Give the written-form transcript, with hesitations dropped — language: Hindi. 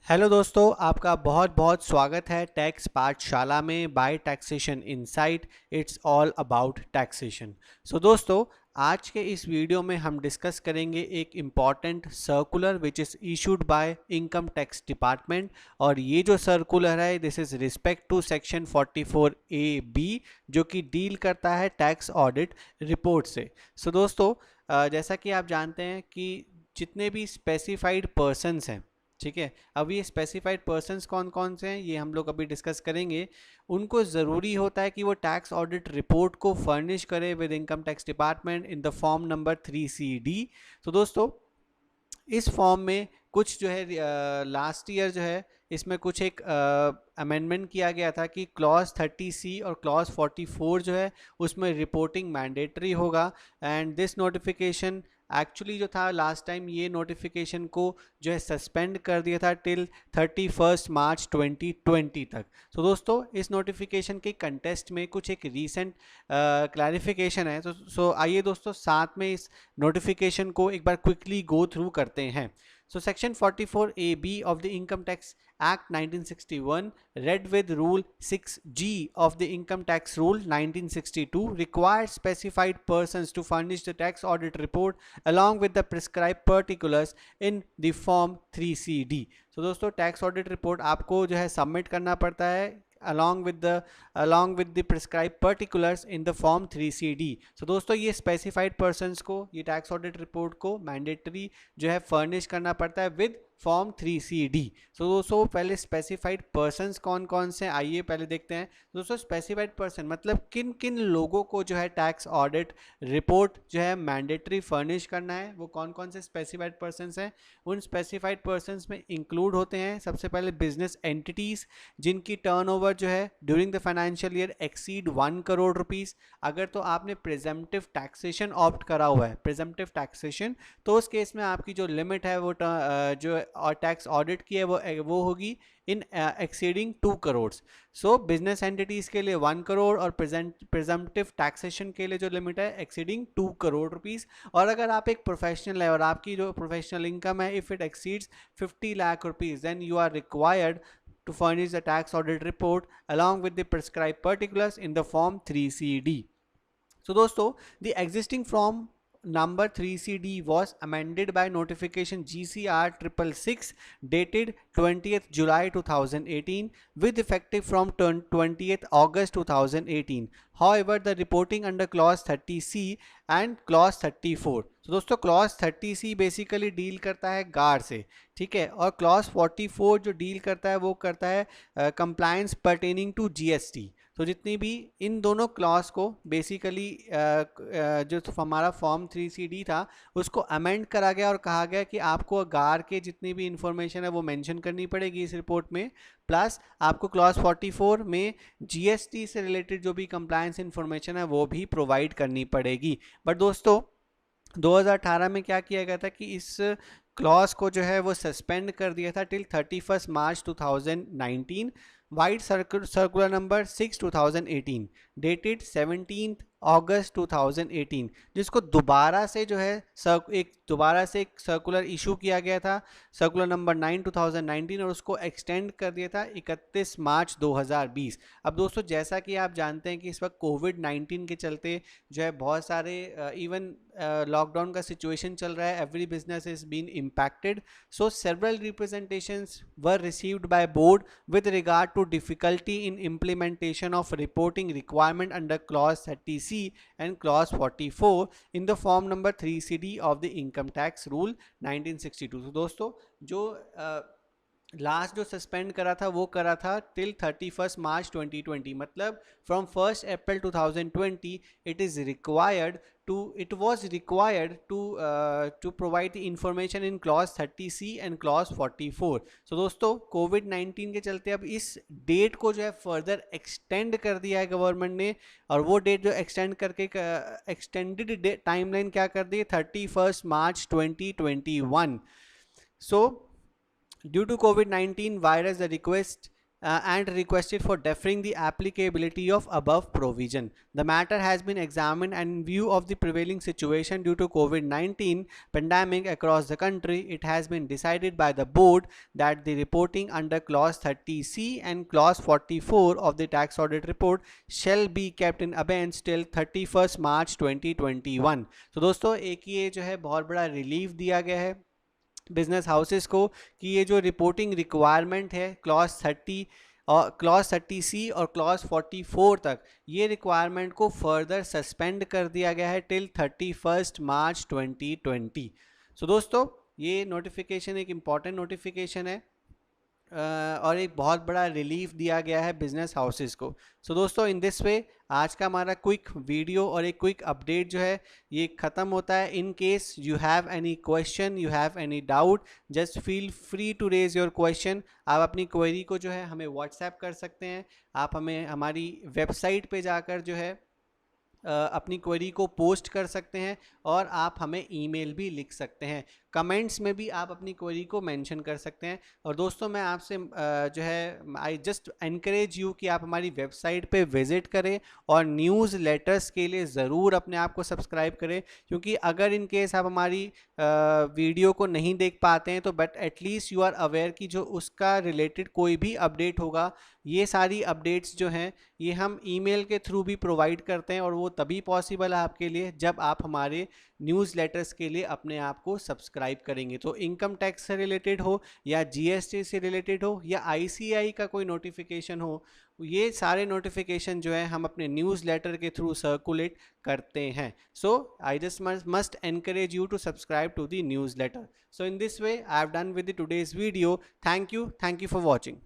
हेलो दोस्तों, आपका बहुत बहुत स्वागत है टैक्स पाठशाला में by taxation insight. It's all about taxation. So दोस्तों, आज के इस वीडियो में हम डिस्कस करेंगे एक important circular which is issued by income tax department. और ये जो सर्कुलर है this is respect to section 44A(b) जो कि डील करता है टैक्स ऑडिट रिपोर्ट से। सो दोस्तों, जैसा कि आप जानते हैं कि जितने भी स्पेसिफाइड पर्सन्स हैं, ठीक है, अब ये स्पेसिफाइड पर्सन्स कौन कौन से हैं ये हम लोग अभी डिस्कस करेंगे। उनको ज़रूरी होता है कि वो टैक्स ऑडिट रिपोर्ट को फर्निश करे with income tax department in the form number 3CD। तो दोस्तों, इस फॉर्म में कुछ जो है लास्ट ईयर जो है इसमें कुछ एक अमेंडमेंट किया गया था कि क्लॉज 30C और क्लॉज 44 जो है उसमें रिपोर्टिंग मैंडेटरी होगा। एंड दिस नोटिफिकेशन एक्चुअली जो था लास्ट टाइम, ये नोटिफिकेशन को जो है सस्पेंड कर दिया था टिल 31 मार्च 2020 तक। तो दोस्तों, इस नोटिफिकेशन के कंटेस्ट में कुछ एक रीसेंट क्लैरिफिकेशन है। तो आइए दोस्तों, साथ में इस नोटिफिकेशन को एक बार क्विकली गो थ्रू करते हैं। So section 44A(b) of the Income Tax Act 1961 read with Rule 6G of the Income Tax Rule 1962 requires specified persons to furnish the tax audit report along with the prescribed particulars in the form 3CD। तो दोस्तों, टैक्स ऑडिट रिपोर्ट आपको जो है सबमिट करना पड़ता है along with the prescribed particulars in the form 3CD। so दोस्तों, ये specified persons को ये टैक्स ऑडिट रिपोर्ट को मैंडेटरी जो है फर्निश करना पड़ता है विद फॉर्म 3CD। सो दोस्तों, पहले स्पेसिफाइड पर्सन्स कौन कौन से आइए पहले देखते हैं। दोस्तों, स्पेसिफाइड पर्सन मतलब किन किन लोगों को जो है टैक्स ऑडिट रिपोर्ट जो है मैंडेटरी फर्निश करना है, वो कौन कौन से स्पेसिफाइड पर्सन्स हैं। उन स्पेसिफाइड पर्सन्स में इंक्लूड होते हैं सबसे पहले बिजनेस एंटिटीज जिनकी टर्नओवर जो है during the financial year exceed 1 crore rupees. अगर तो आपने प्रिजम्पटिव टैक्सेशन ऑप्ट करा हुआ है, प्रिजम्पटिव टैक्सेशन, तो उस केस में आपकी जो लिमिट है वो जो और टैक्स ऑडिट की है वो होगी in exceeding 2 crore. So business entities के लिए 1 करोड़ और प्रिजम्पटिव टैक्सेशन के लिए जो लिमिट है एक्सीडिंग 2 करोड़ रुपीस। और अगर आप एक प्रोफेशनल है और आपकी जो प्रोफेशनल इनकम है if it exceeds 50 lakh rupees then you are required to furnish the tax audit report along with the prescribed particulars in the form 3CD। So दोस्तों, the existing form number 3CD was amended by notification GCR 666 dated 20th July 2018 with effective from 20th August 2018। However, the reporting under clause 30C and clause 34। तो दोस्तों, क्लॉज 30C बेसिकली डील करता है गार से, ठीक है, और क्लॉज 44 जो डील करता है वो करता है कंप्लायंस पर्टेनिंग टू GST। तो जितनी भी इन दोनों क्लॉज को बेसिकली जो हमारा फॉर्म 3CD था उसको अमेंड करा गया और कहा गया कि आपको गार के जितनी भी इंफॉर्मेशन है वो मेंशन करनी पड़ेगी इस रिपोर्ट में, प्लस आपको क्लॉज 44 में GST से रिलेटेड जो भी कंप्लायंस इंफॉर्मेशन है वो भी प्रोवाइड करनी पड़ेगी। बट दोस्तों, 2018 में क्या किया गया था कि इस क्लॉज को जो है वो सस्पेंड कर दिया था टिल 31 मार्च 2019। वाइड सर्कुलर नंबर 6 2018 डेटेड 17 अगस्त 2018 जिसको दोबारा से जो है दोबारा से एक सर्कुलर इशू किया गया था, सर्कुलर नंबर 9 2019, और उसको एक्सटेंड कर दिया था 31 मार्च 2020। अब दोस्तों, जैसा कि आप जानते हैं कि इस वक्त कोविड-19 के चलते जो है बहुत सारे इवन लॉकडाउन का सिचुएशन चल रहा है, every business is been impacted। So several representations were received by board with regard to difficulty in implementation of reporting requirement under clause 30C and clause 44 in the form number 3CD of the income tax rule 1962। तो दोस्तों, जो लास्ट जो सस्पेंड करा था वो करा था टिल 31 मार्च 2020, मतलब from 1 April 2020 it was required to provide the information in clause 30C and clause 44। so दोस्तों, कोविड-19 के चलते अब इस डेट को जो है फर्दर एक्सटेंड कर दिया है गवर्नमेंट ने, और वो डेट जो एक्सटेंड करके एक्सटेंडेड टाइमलाइन क्या कर दी, 31 मार्च 2021। so due to COVID-19 virus, the request and requested for deferring the applicability of above provision. The matter has been examined, and in view of the prevailing situation due to COVID-19 pandemic across the country, it has been decided by the board that the reporting under clause 30C and clause 44 of the tax audit report shall be kept in abeyance till 31st March 2021. तो दोस्तों एक ये जो है बहुत बड़ा रिलीफ दिया गया है बिजनेस हाउसेस को कि ये जो रिपोर्टिंग रिक्वायरमेंट है क्लॉज 30C और क्लॉज 44 तक, ये रिक्वायरमेंट को फर्दर सस्पेंड कर दिया गया है टिल 31st मार्च 2020. सो दोस्तों ये नोटिफिकेशन एक इम्पॉर्टेंट नोटिफिकेशन है और एक बहुत बड़ा रिलीफ दिया गया है बिजनेस हाउसेस को. सो दोस्तों इन दिस वे आज का हमारा क्विक वीडियो और एक क्विक अपडेट जो है ये ख़त्म होता है. In case you have any question, you have any doubt, just feel free to raise your question. आप अपनी क्वेरी को जो है हमें व्हाट्सएप कर सकते हैं. आप हमें हमारी वेबसाइट पे जाकर जो है अपनी क्वेरी को पोस्ट कर सकते हैं और आप हमें ईमेल भी लिख सकते हैं. कमेंट्स में भी आप अपनी क्वेरी को मेंशन कर सकते हैं. और दोस्तों मैं आपसे जो है आई जस्ट एनकरेज यू कि आप हमारी वेबसाइट पे विज़िट करें और न्यूज़ लेटर्स के लिए ज़रूर अपने आप को सब्सक्राइब करें, क्योंकि अगर इन केस आप हमारी वीडियो को नहीं देख पाते हैं तो but at least you are aware कि जो उसका रिलेटेड कोई भी अपडेट होगा, ये सारी अपडेट्स जो हैं ये हम ईमेल के थ्रू भी प्रोवाइड करते हैं और वो तभी पॉसिबल है आपके लिए जब आप हमारे न्यूज़ लेटर्स के लिए अपने आप को सब्सक्राइब करेंगे. तो इनकम टैक्स से रिलेटेड हो या जीएसटी से रिलेटेड हो या आईसीआई का कोई नोटिफिकेशन हो, ये सारे नोटिफिकेशन जो है हम अपने न्यूज़ लेटर के थ्रू सर्कुलेट करते हैं. So I just must encourage you to subscribe to the newsletter. So in this way I have done with the today's video. Thank you for watching.